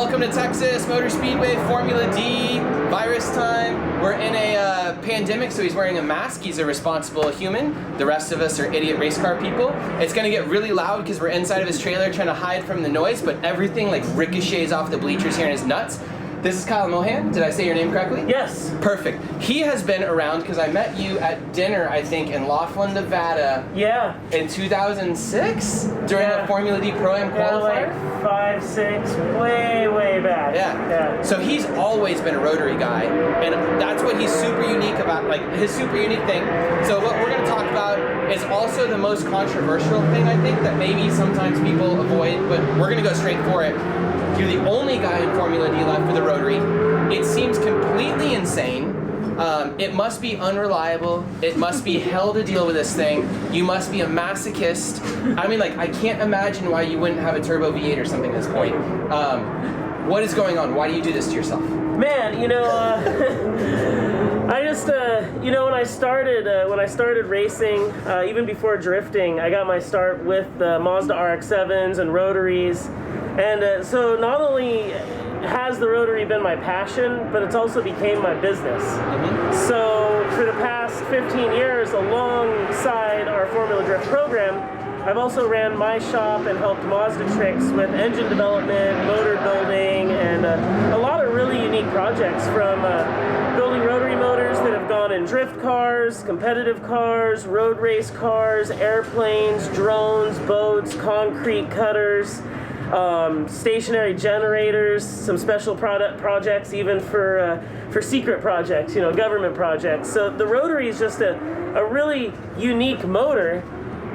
Welcome to Texas Motor Speedway, Formula D, virus time. We're in a pandemic, so he's wearing a mask. He's a responsible human. The rest of us are idiot race car people. It's gonna get really loud because we're inside of his trailer trying to hide from the noise, but everything like ricochets off the bleachers here in his nuts. This is Kyle Mohan. Did I say your name correctly? Yes. Perfect. He has been around because I met you at dinner, I think, in Laughlin, Nevada. Yeah. In 2006 during a Formula D Pro-Am qualifier. Yeah, like 5, 6, way back. Yeah. So he's always been a rotary guy, and that's what he's super unique about, like his super unique thing. So what we're going to talk about is also the most controversial thing, I think, that maybe sometimes people avoid, but we're going to go straight for it. You're the only guy in Formula D left for the Rotary. It seems completely insane. It must be unreliable. It must be hell to deal with this thing. You must be a masochist. I mean, like, I can't imagine why you wouldn't have a turbo V8 or something at this point. What is going on? Why do you do this to yourself? Man, you know, I just, you know, when I started racing, even before drifting, I got my start with the Mazda RX-7s and Rotaries. And so not only has the Rotary been my passion, but it's also became my business. So for the past 15 years, alongside our Formula Drift program, I've also ran my shop and helped Mazda Tricks with engine development, motor building, and a lot of really unique projects, from building rotary motors that have gone in drift cars, competitive cars, road race cars, airplanes, drones, boats, concrete cutters, stationary generators, some special projects, even for secret projects, you know, government projects. So the Rotary is just a really unique motor.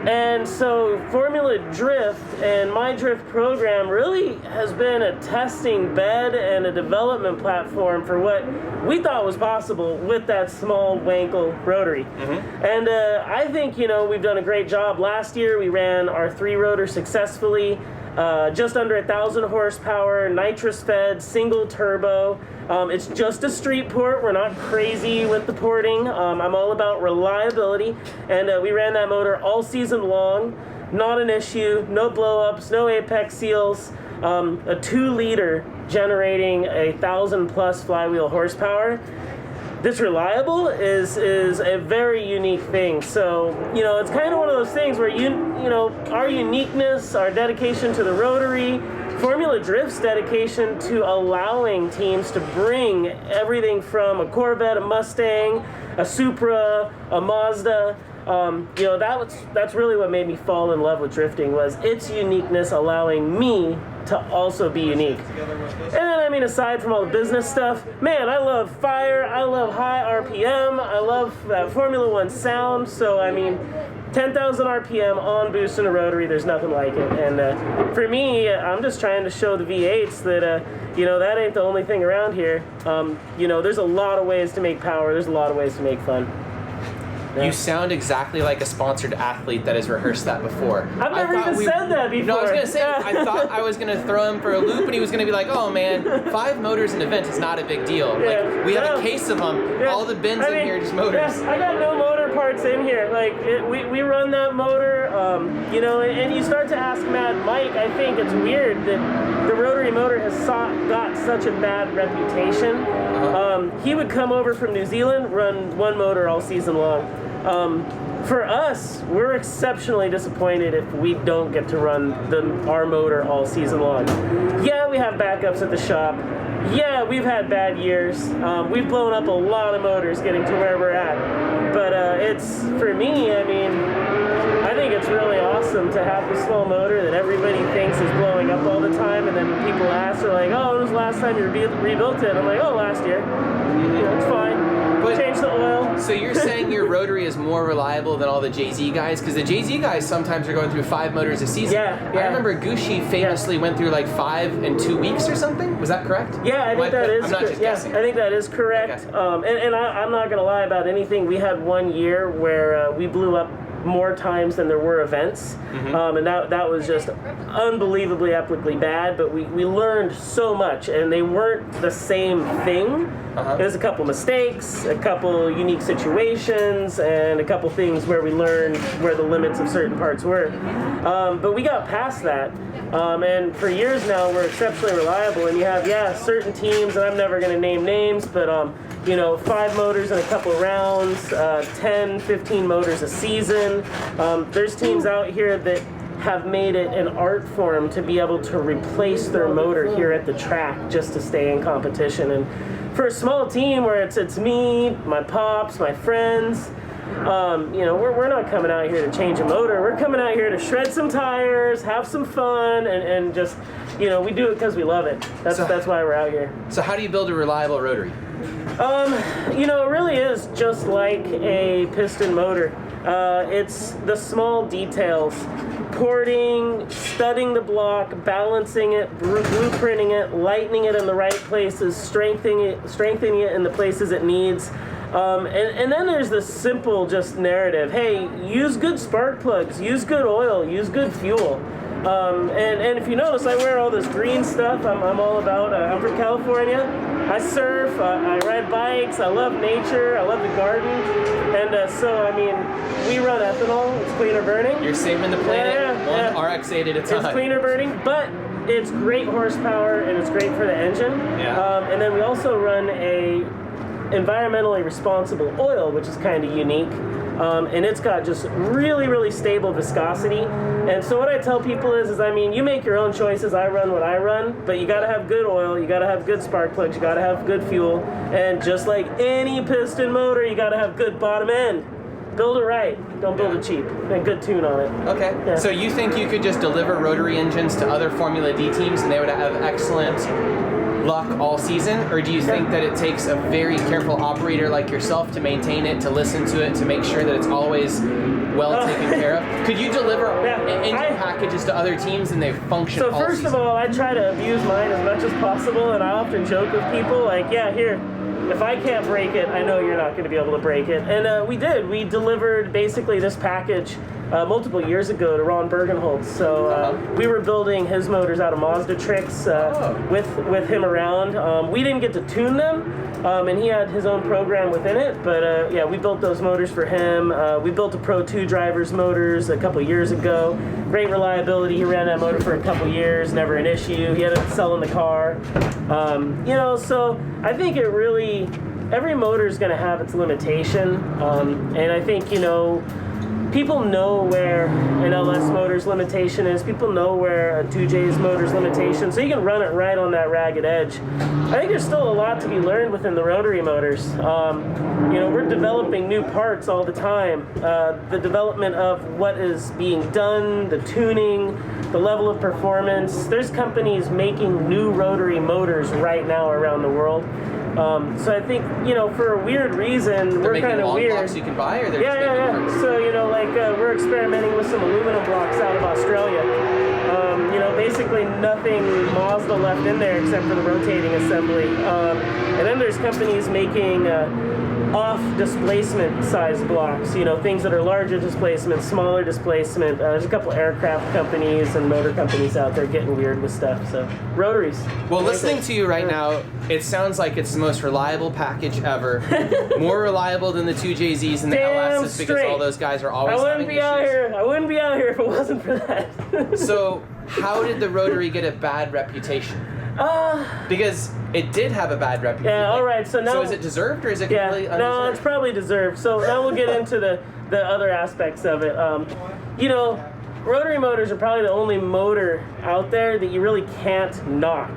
And so Formula Drift and my drift program really has been a testing bed and a development platform for what we thought was possible with that small Wankel Rotary. And I think, you know, we've done a great job. Last year we ran our 3-rotor successfully. Just under 1,000 horsepower, nitrous fed, single turbo. It's just a street port. We're not crazy with the porting. I'm all about reliability, and we ran that motor all season long. Not an issue. No blow-ups, no apex seals. A 2-liter generating 1,000+ flywheel horsepower. This reliable is a very unique thing. So, you know, it's kind of one of those things where you know, our uniqueness, our dedication to the Rotary, Formula Drift's dedication to allowing teams to bring everything from a Corvette, a Mustang, a Supra, a Mazda. You know, that's really what made me fall in love with drifting, was its uniqueness allowing me to also be unique. And then, I mean, aside from all the business stuff, man, I love fire, I love high RPM, I love that Formula One sound. So, I mean, 10,000 RPM on boost in a Rotary, there's nothing like it. And for me, I'm just trying to show the V8s that, you know, that ain't the only thing around here. You know, there's a lot of ways to make power, there's a lot of ways to make fun. Yeah. You sound exactly like a sponsored athlete that has rehearsed that before. I've never even said that before. No, I was going to say, I thought I was going to throw him for a loop, and he was going to be like, oh man, 5 motors in an event is not a big deal. Yeah. Like, we have a case of them. Yeah. All the bins in here are just motors. Yes, I got no motor parts in here. Like, we run that motor, you know, and you start to ask Mad Mike, I think it's weird that the Rotary motor has got such a bad reputation. He would come over from New Zealand, run one motor all season long. For us, we're exceptionally disappointed if we don't get to run our motor all season long. Yeah, we have backups at the shop. Yeah, we've had bad years. We've blown up a lot of motors getting to where we're at. But it's, for me, I mean, I think it's really awesome to have the slow motor that everybody thinks is blowing up all the time, and then when people ask, they're like, oh, when was the last time you rebuilt it? I'm like, oh, last year. You know, it's fine. But change the oil. So you're saying your Rotary is more reliable than all the Jay-Z guys? Because the Jay-Z guys sometimes are going through 5 motors a season. Yeah. I remember Gucci famously went through like 5 in 2 weeks or something. Was that correct? Yeah, I think that is. I'm not just guessing. I think that is correct. And I'm not going to lie about anything. We had one year where we blew up more times than there were events. And that was just unbelievably epically bad, but we learned so much, and they weren't the same thing. There's a couple mistakes, a couple unique situations, and a couple things where we learned where the limits of certain parts were. But we got past that. And for years now, we're exceptionally reliable. And you have, certain teams, and I'm never going to name names, but 5 motors in a couple rounds, 10, 15 motors a season. There's teams out here that have made it an art form to be able to replace their motor here at the track just to stay in competition. And for a small team where it's me, my pops, my friends, we're not coming out here to change a motor. We're coming out here to shred some tires, have some fun, and just, we do it because we love it. That's why we're out here. So how do you build a reliable rotary? It really is just like a piston motor. It's the small details. Porting, studying the block, balancing it, blueprinting it, lightening it in the right places, strengthening it in the places it needs. And then there's this simple just narrative. Hey, use good spark plugs, use good oil, use good fuel. And if you notice, I wear all this green stuff. I'm all about, I'm from California. I surf, I ride bikes, I love nature, I love the garden. And we run ethanol, it's cleaner burning. You're saving the planet, one RX-8 at a time. It's cleaner burning, but it's great horsepower and it's great for the engine. And then we also run a environmentally responsible oil, which is kind of unique. And it's got just really, really stable viscosity. And so what I tell people is you make your own choices. I run what I run, but you got to have good oil, you got to have good spark plugs, you got to have good fuel, and just like any piston motor, you got to have good bottom end. Build it right, don't build it cheap, and good tune on it. Okay, so you think you could just deliver rotary engines to other Formula D teams and they would have excellent luck all season, or do you think that it takes a very careful operator like yourself to maintain it, to listen to it, to make sure that it's always well taken care of? Could you deliver engine packages to other teams and they function all season? So first of all, I try to abuse mine as much as possible, and I often joke with people like, here, if I can't break it, I know you're not going to be able to break it. And we did. We delivered basically this package multiple years ago to Ron Bergenholtz. So we were building his motors out of Mazda tricks with him around. We didn't get to tune them, and he had his own program within it. But we built those motors for him. We built a Pro 2 driver's motors a couple years ago. Great reliability. He ran that motor for a couple years, never an issue. He ended up selling the car. So I think it really, every motor is going to have its limitation. And I think, people know where an LS motor's limitation is. People know where a 2J's motor's limitation, so you can run it right on that ragged edge. I think there's still a lot to be learned within the rotary motors. We're developing new parts all the time. The development of what is being done, the tuning, the level of performance. There's companies making new rotary motors right now around the world. So I think, for a weird reason, we're kind of weird. Blocks you can buy, or they're just So, we're experimenting with some aluminum blocks out of Australia. Basically nothing Mazda left in there except for the rotating assembly. And then there's companies making off displacement size blocks, things that are larger displacement, smaller displacement. There's a couple aircraft companies and motor companies out there getting weird with stuff. So rotaries. Well, listening to you right now, it sounds like it's the most reliable package ever. More reliable than the 2JZs and the LSs, because all those guys are always having issues. I wouldn't be out here if it wasn't for that. So how did the rotary get a bad reputation? Because it did have a bad reputation. Yeah, all right. So now, is it deserved, or is it completely undeserved? No, it's probably deserved. So now we'll get into the other aspects of it. Rotary motors are probably the only motor out there that you really can't knock.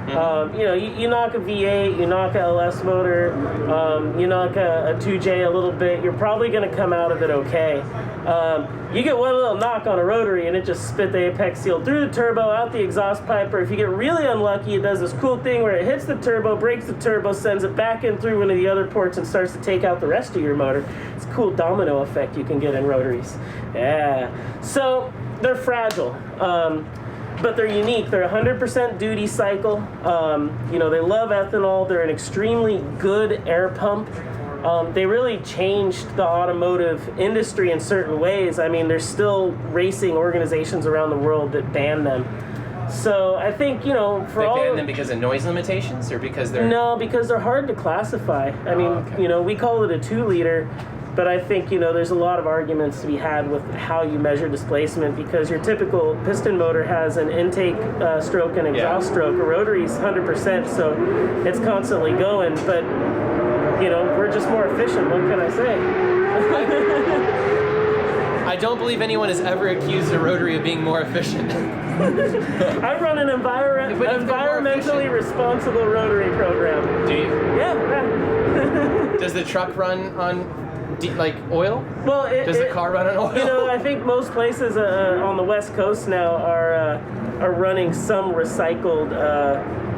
You knock a V8, you knock a LS motor, you knock a 2J a little bit, you're probably going to come out of it okay. You get one little knock on a rotary and it just spit the apex seal through the turbo, out the exhaust pipe, or if you get really unlucky, it does this cool thing where it hits the turbo, breaks the turbo, sends it back in through one of the other ports and starts to take out the rest of your motor. It's a cool domino effect you can get in rotaries. Yeah. So they're fragile. But they're unique. They're 100% duty cycle. They love ethanol. They're an extremely good air pump. they really changed the automotive industry in certain ways. I mean, there's still racing organizations around the world that ban them. So I think, you know, for all... They ban them because of noise limitations or because they're... No, because they're hard to classify. I mean, you know, we call it a 2-liter, but I think, you know, there's a lot of arguments to be had with how you measure displacement, because your typical piston motor has an intake stroke and exhaust stroke. A rotary's 100%, so it's constantly going, but... You know, we're just more efficient. What can I say? I don't believe anyone has ever accused a rotary of being more efficient. I run an environmentally responsible rotary program. Do you? Yeah. Does the truck run on like oil? Well, does the car run on oil? You know, I think most places on the West Coast now are running some recycled.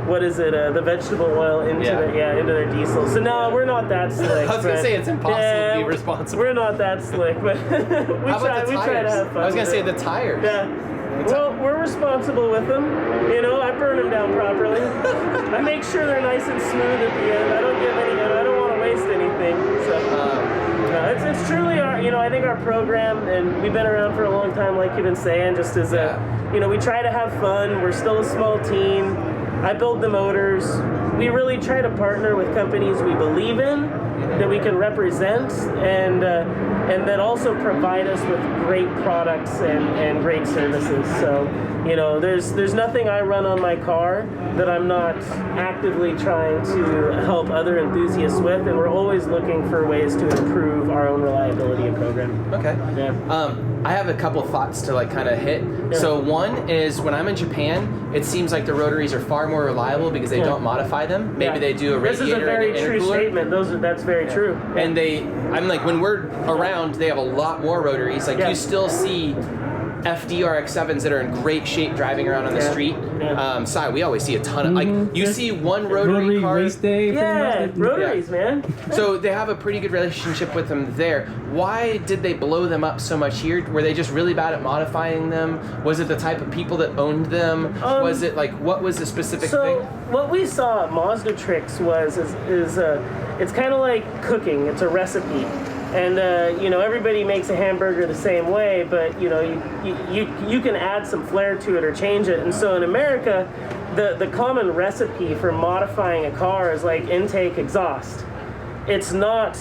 The vegetable oil into their diesel. So no, we're not that slick. I was gonna say it's impossible to be responsible. We're not that slick, but we try to have fun. I was gonna say the tires. Yeah. Well, we're responsible with them. You know, I burn them down properly. I make sure they're nice and smooth at the end. I don't give any. I don't want to waste anything. So it's truly our. You know, I think our program, and we've been around for a long time, like you've been saying. Just as you know, we try to have fun. We're still a small team. I build the motors. We really try to partner with companies we believe in, that we can represent, and that also provide us with great products and great services. So, you know, there's nothing I run on my car that I'm not actively trying to help other enthusiasts with, and we're always looking for ways to improve our own reliability and program. Okay. Yeah. I have a couple thoughts to like kind of hit. Yeah. So one is when I'm in Japan, it seems like the rotaries are far more reliable because they don't modify them. Maybe they do a radiator. This is a very true statement. That's very true. And I'm like, when we're around, they have a lot more rotaries. Like you still see FDRX7s that are in great shape driving around on the street. We always see a ton of, like, you see one rotary car. Race day. Rotaries, man. So they have a pretty good relationship with them there. Why did they blow them up so much here? Were they just really bad at modifying them? Was it the type of people that owned them? Was it like, what was the specific thing? So what we saw at Mazda Tricks is it's kind of like cooking. It's a recipe. And you know, everybody makes a hamburger the same way, but you know, you can add some flair to it or change it. And so in America, the common recipe for modifying a car is like intake, exhaust. It's not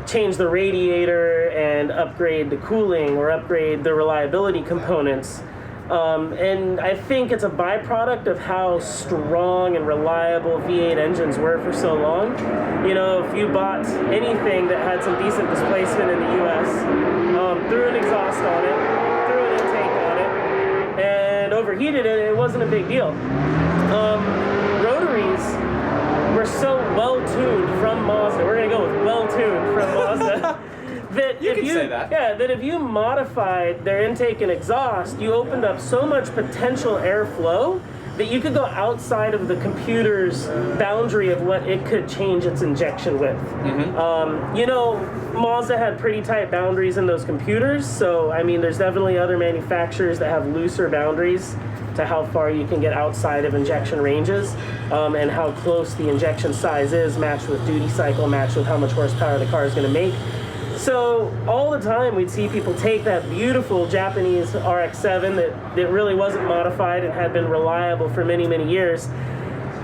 change the radiator and upgrade the cooling or upgrade the reliability components. And I think it's a byproduct of how strong and reliable V8 engines were for so long. You know, if you bought anything that had some decent displacement in the US, threw an exhaust on it, threw an intake on it, and overheated it, it wasn't a big deal. Rotaries were so well-tuned from Mazda. We're going to go with well-tuned from Mazda. That if you modified their intake and exhaust, you opened up so much potential airflow that you could go outside of the computer's boundary of what it could change its injection with. You know, Mazda had pretty tight boundaries in those computers, so I mean, there's definitely other manufacturers that have looser boundaries to how far you can get outside of injection ranges, and how close the injection size is matched with duty cycle, matched with how much horsepower the car is going to make. So all the time we'd see people take that beautiful Japanese RX-7 that really wasn't modified and had been reliable for many, many years.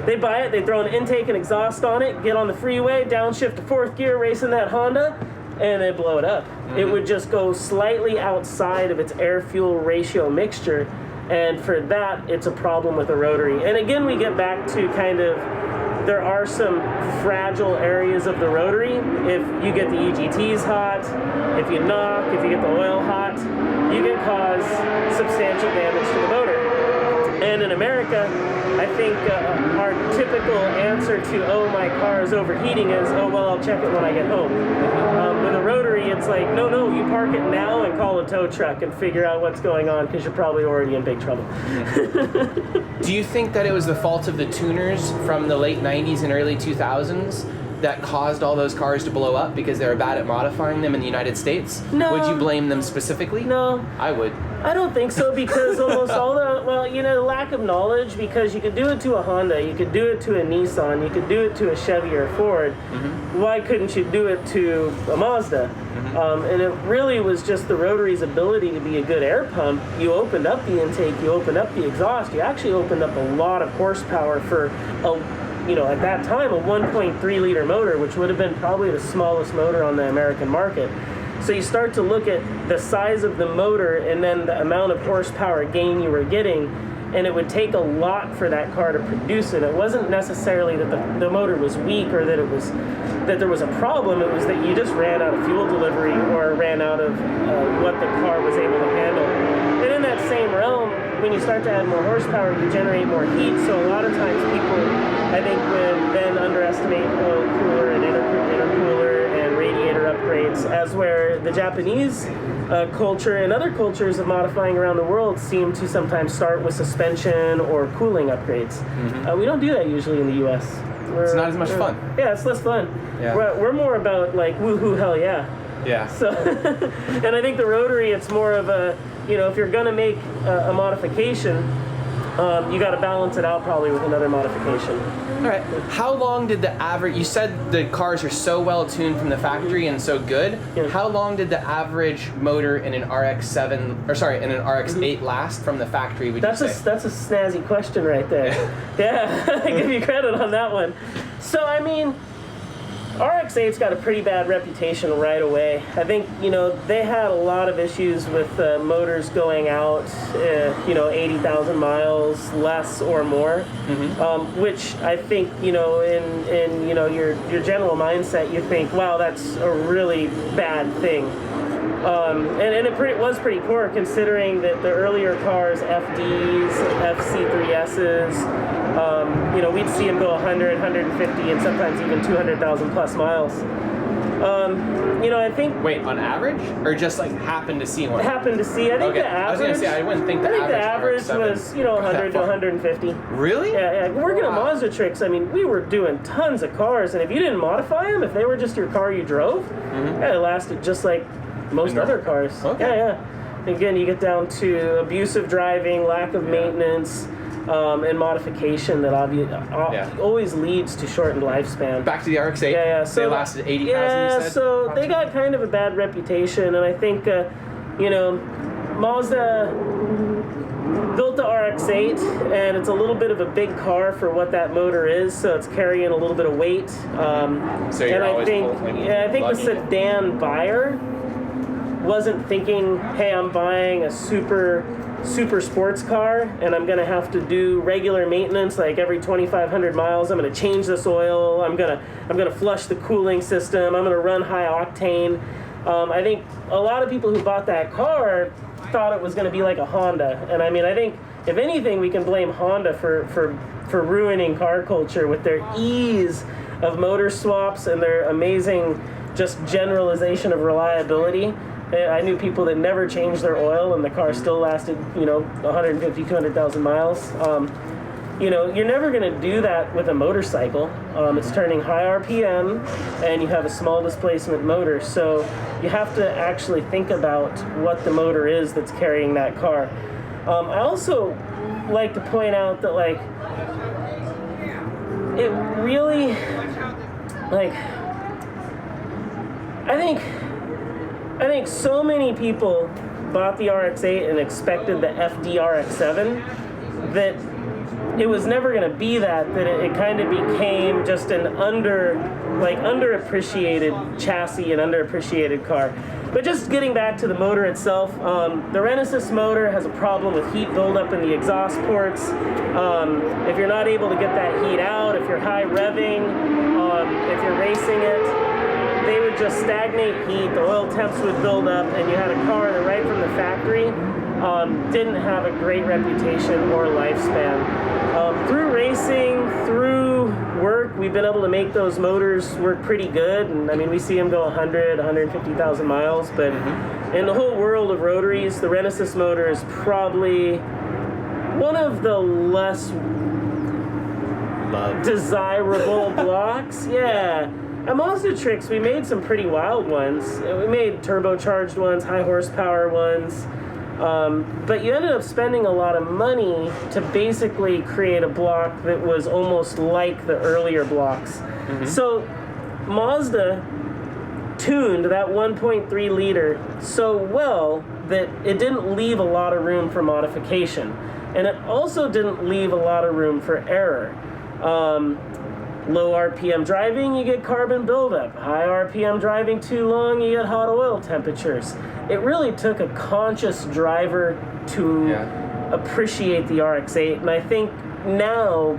They buy it, they throw an intake and exhaust on it, get on the freeway, downshift to fourth gear, racing that Honda, and they blow it up. It would just go slightly outside of its air-fuel ratio mixture, and for that, it's a problem with the rotary. And again, we get back to kind of, there are some fragile areas of the rotary. If you get the EGTs hot, if you knock, if you get the oil hot, you can cause substantial damage to the motor. And in America, I think our typical answer to, oh, my car is overheating is, oh, well, I'll check it when I get home. With a rotary, it's like, no, you park it now and call a tow truck and figure out what's going on, because you're probably already in big trouble. Do you think that it was the fault of the tuners from the late 90s and early 2000s that caused all those cars to blow up because they were bad at modifying them in the United States? No. Would you blame them specifically? No. I would. I don't think so, because almost all the lack of knowledge, because you could do it to a Honda, you could do it to a Nissan, you could do it to a Chevy or Ford. Why couldn't you do it to a Mazda? And it really was just the Rotary's ability to be a good air pump. You opened up the intake, you opened up the exhaust, you actually opened up a lot of horsepower for at that time, a 1.3 liter motor, which would have been probably the smallest motor on the American market. So you start to look at the size of the motor and then the amount of horsepower gain you were getting, and it would take a lot for that car to produce it. It wasn't necessarily that the motor was weak or that there was a problem. It was that you just ran out of fuel delivery or ran out of what the car was able to handle. And in that same realm, when you start to add more horsepower, you generate more heat. So a lot of times people, I think, would then underestimate oil cooler and intercooler and radiator upgrades, as where the Japanese culture and other cultures of modifying around the world seem to sometimes start with suspension or cooling upgrades. We don't do that usually in the U.S. It's not as much fun. Yeah, it's less fun. Yeah. We're more about like woohoo, hell yeah. Yeah. So, and I think the Rotary, it's more of a, if you're gonna make a modification, you got to balance it out probably with another modification. All right. How long did the average? You said the cars are so well tuned from the factory and so good. Yeah. How long did the average motor in an RX-8 last from the factory? That's a snazzy question right there. Yeah, I give you credit on that one. So I mean, RX-8's got a pretty bad reputation right away. I think, they had a lot of issues with motors going out, 80,000 miles, less or more, which I think, in your general mindset, you think, wow, that's a really bad thing. And it was pretty poor, considering that the earlier cars, FDs, FC3Ss, we'd see them go 100, 150, and sometimes even 200,000 plus miles. I think... Wait, on average? Or just like happen to see one? Happen to see. I think the average... I was going to say, I wouldn't think the average was, 100 to 150. Really? Yeah. Working at Mazda Tricks, I mean, we were doing tons of cars, and if you didn't modify them, if they were just your car you drove, it lasted just like most other cars. Okay. Yeah. Again, you get down to abusive driving, lack of maintenance, and modification that always leads to shortened lifespan. Back to the RX-8. Yeah. So they lasted 80,000. Yeah. You said? So they got kind of a bad reputation, and I think Mazda built the RX-8, and it's a little bit of a big car for what that motor is, so it's carrying a little bit of weight. So you're always I think the sedan buyer wasn't thinking, hey, I'm buying a super sports car and I'm gonna have to do regular maintenance, like every 2,500 miles I'm gonna change this oil, I'm gonna flush the cooling system, I'm gonna run high octane. I think a lot of people who bought that car thought it was gonna be like a Honda, and I mean, I think if anything we can blame Honda for ruining car culture with their ease of motor swaps and their amazing just generalization of reliability. I knew people that never changed their oil and the car still lasted, 150, 200,000 miles. You're never going to do that with a motorcycle. It's turning high RPM and you have a small displacement motor. So you have to actually think about what the motor is that's carrying that car. I also like to point out that, like, it really, I think so many people bought the RX-8 and expected the FD RX-7 that it was never going to be that it kind of became just an underappreciated chassis and underappreciated car. But just getting back to the motor itself, the Renesis motor has a problem with heat buildup in the exhaust ports. If you're not able to get that heat out, if you're high revving, if you're racing it, they would just stagnate heat, the oil temps would build up, and you had a car that right from the factory didn't have a great reputation or lifespan. Through racing, through work, we've been able to make those motors work pretty good, and I mean, we see them go 100, 150,000 miles, but in the whole world of rotaries, the Renesis motor is probably one of the less desirable blocks. Yeah. At Mazda Tricks, we made some pretty wild ones. We made turbocharged ones, high horsepower ones. But you ended up spending a lot of money to basically create a block that was almost like the earlier blocks. So Mazda tuned that 1.3 liter so well that it didn't leave a lot of room for modification. And it also didn't leave a lot of room for error. Low RPM driving, you get carbon buildup. High RPM driving too long, you get hot oil temperatures. It really took a conscious driver to appreciate the RX-8. And I think now,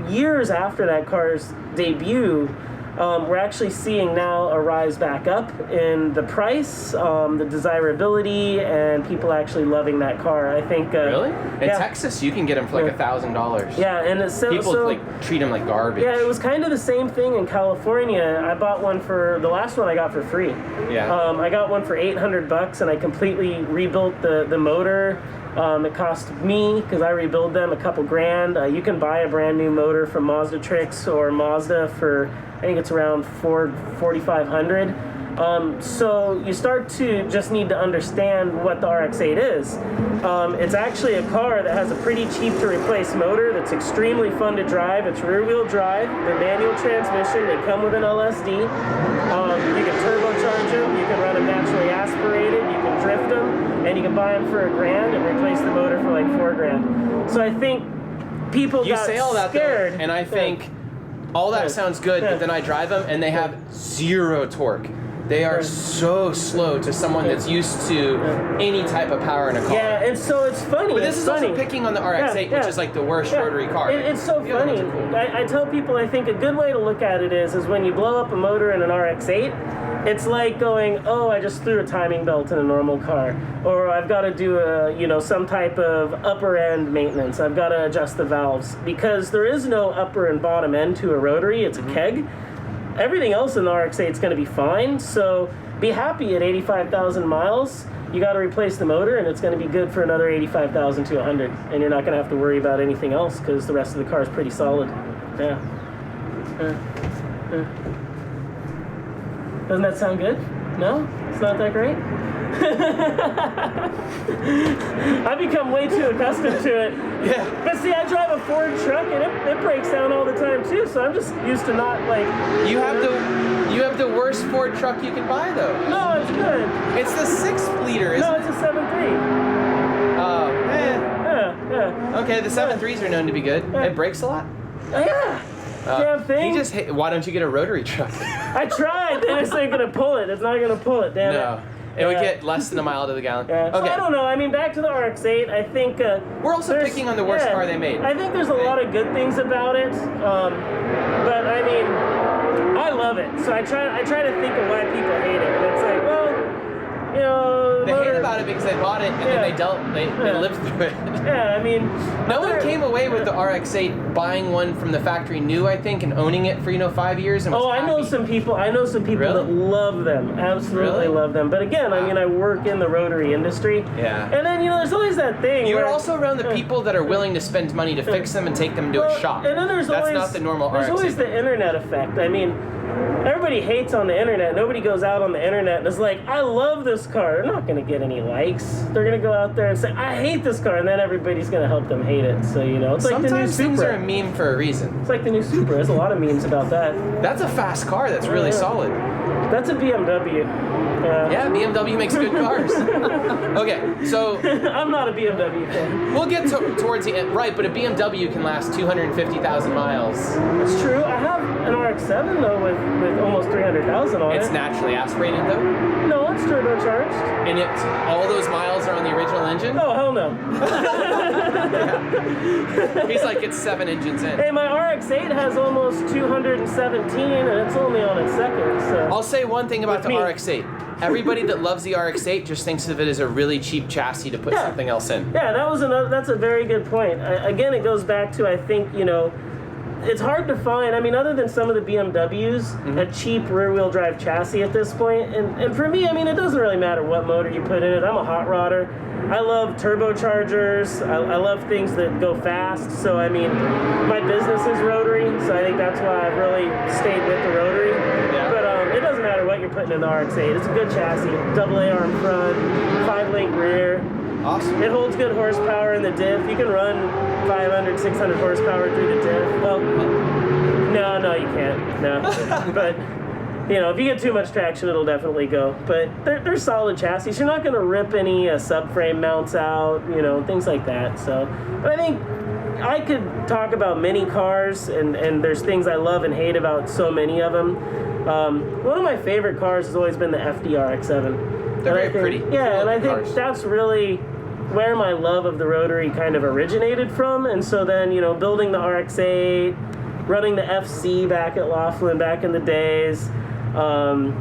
years after that car's debut, we're actually seeing now a rise back up in the price, the desirability, and people actually loving that car. I think. Really? In Texas, you can get them for like $1,000. Yeah, and it's people like treat them like garbage. Yeah, it was kind of the same thing in California. I bought one for the last one I got for free. Yeah. I got one for $800, and I completely rebuilt the motor. It cost me, because I rebuild them, a couple grand. You can buy a brand new motor from Mazda Tricks or Mazda for, I think it's around $4,500. So you start to just need to understand what the RX-8 is. It's actually a car that has a pretty cheap to replace motor that's extremely fun to drive. It's rear wheel drive, the manual transmission, they come with an LSD. You can turbocharge them, you can run them naturally aspirated, you can drift them, and you can buy them for $1,000 and replace the motor for like $4,000. So I think people got say all that scared. though, and I think all that sounds good, but then I drive them and they have zero torque. They are so slow to someone that's used to any type of power in a car. Yeah, and so it's funny. But this is also picking on the RX-8, which is like the worst rotary car. It's so funny. Cool. I tell people, I think a good way to look at it is when you blow up a motor in an RX-8, it's like going, oh, I just threw a timing belt in a normal car, or I've got to do some type of upper end maintenance. I've got to adjust the valves, because there is no upper and bottom end to a rotary. It's a keg. Everything else in the RX-8 is going to be fine, so be happy at 85,000 miles. You got to replace the motor, and it's going to be good for another 85,000 to 100, and you're not going to have to worry about anything else because the rest of the car is pretty solid. Yeah. Doesn't that sound good? No? It's not that great? I've become way too accustomed to it. Yeah. But see, I drive a Ford truck, and it breaks down all the time too, so I'm just used to not like... You have the worst Ford truck you can buy though. No, it's good. It's the 6-liter, isn't it? No, it's a 7.3. Oh, Yeah. Okay, the 7.3s are known to be good. It brakes a lot. Yeah. Damn thing. Why don't you get a rotary truck? I tried. They just ain't gonna pull it. It's not gonna pull it. Damn it. It would get less than a mile to the gallon. Yeah. Okay. So I don't know. I mean, back to the RX-8. I think we're also picking on the worst car they made. I think there's a lot of good things about it, but I mean, I love it. So I try to think of why people hate it, and it's like, well, they hate about it because they bought it and then they lived through it. Yeah, I mean, no one came away with the RX-8 buying one from the factory new, I think, and owning it for 5 years. And was I know some people. Really? That love them. Absolutely love them. But again, I mean, I work in the rotary industry. Yeah. And then there's always that thing. You're also around the people that are willing to spend money to fix them and take them to a shop. And then that's not the normal RX-8. There's always the internet effect. I mean, everybody hates on the internet. Nobody goes out on the internet and is like, I love this car. They're not going to get any likes. They're going to go out there and say, I hate this car, and then everybody's going to help them hate it. So, it's like the new Supra. Sometimes things are a meme for a reason. It's like the new Supra. There's a lot of memes about that. That's a fast car. That's really solid. That's a BMW. Yeah, BMW makes good cars. Okay, so... I'm not a BMW fan. We'll get towards the end. Right, but a BMW can last 250,000 miles. That's true. I have an RX-7, though, with almost 300,000 on it. It's naturally aspirated, though? No, it's turbocharged. And all those miles are on the original engine? Oh, hell no. He's like, it's 7 engines in. Hey, my RX-8 has almost 217, and it's only on its second, so... I'll say one thing about the RX-8. Everybody that loves the RX-8 just thinks of it as a really cheap chassis to put something else in. Yeah, that's a very good point. Again, it goes back to, I think, it's hard to find, I mean, other than some of the BMWs, a cheap rear-wheel drive chassis at this point. And for me, I mean, it doesn't really matter what motor you put in it. I'm a hot rodder. I love turbochargers. I love things that go fast. So, I mean, my business is rotary, so I think that's why I've really stayed with the rotary. Yeah. But it doesn't matter what you're putting in the RX-8. It's a good chassis. AA arm front, 5-link rear. Awesome. It holds good horsepower in the diff. You can run 500, 600 horsepower through the diff. Well, no, you can't. No. But, if you get too much traction, it'll definitely go. But they're solid chassis. You're not going to rip any subframe mounts out, things like that. So, but I think I could talk about many cars, and there's things I love and hate about so many of them. One of my favorite cars has always been the FD-RX-7. They're very pretty. Yeah, and I think cars. that's really where my love of the Rotary kind of originated from. And so then, building the RX-8, running the FC back at Laughlin back in the days, running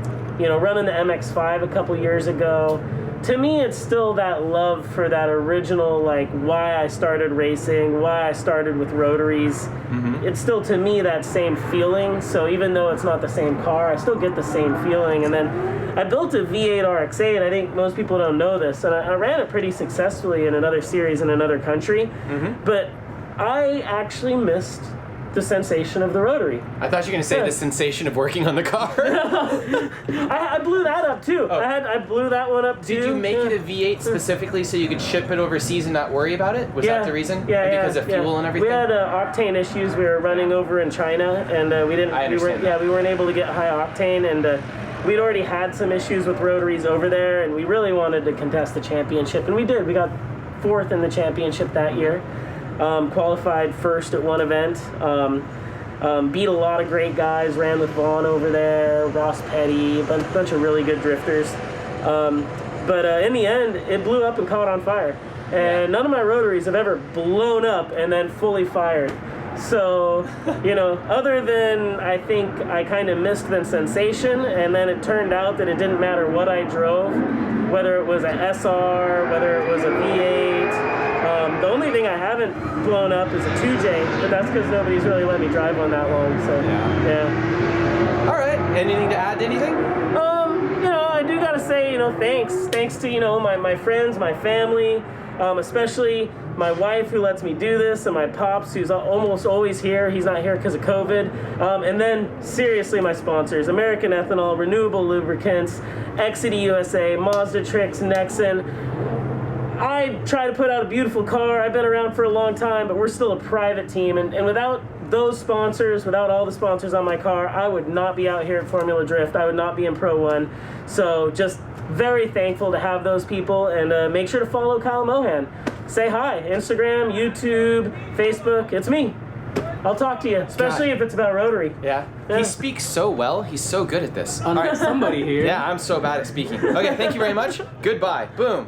the MX-5 a couple years ago. To me, it's still that love for that original, why I started racing, why I started with Rotaries. Mm-hmm. It's still, to me, that same feeling. So even though it's not the same car, I still get the same feeling. And then I built a V8 RX-8. I think most people don't know this. And I ran it pretty successfully in another series in another country. Mm-hmm. But I actually missed the sensation of the Rotary. I thought you were going to say the sensation of working on the car. I blew that up too. Oh. I blew that one up too. Did you make it a V8 specifically so you could ship it overseas and not worry about it? Was that the reason? Yeah, because of fuel and everything? We had octane issues. We were running over in China, and we weren't able to get high octane, and we'd already had some issues with Rotaries over there, and we really wanted to contest the championship, and we did. We got 4th in the championship that year. Qualified first at one event, beat a lot of great guys, ran with Vaughn over there, Ross Petty, a bunch of really good drifters. But in the end, it blew up and caught on fire. And none of my Rotaries have ever blown up and then fully fired. So, other than I think I kind of missed the sensation, and then it turned out that it didn't matter what I drove, whether it was a SR, whether it was a V8. The only thing I haven't blown up is a 2J, but that's because nobody's really let me drive one that long. So yeah. All right. Anything to add to anything? I do gotta say, thanks to my friends, my family, especially my wife who lets me do this, and my pops who's almost always here. He's not here because of COVID. And then seriously, my sponsors: American Ethanol, Renewable Lubricants, Exity USA, Mazda Tricks, Nexen. I try to put out a beautiful car. I've been around for a long time, but we're still a private team. And without those sponsors, without all the sponsors on my car, I would not be out here at Formula Drift. I would not be in Pro 1. So just very thankful to have those people. And make sure to follow Kyle Mohan. Say hi. Instagram, YouTube, Facebook. It's me. I'll talk to you, especially if it's about Rotary. Yeah. He speaks so well. He's so good at this. All right, somebody here. Yeah, I'm so bad at speaking. Okay, thank you very much. Goodbye. Boom.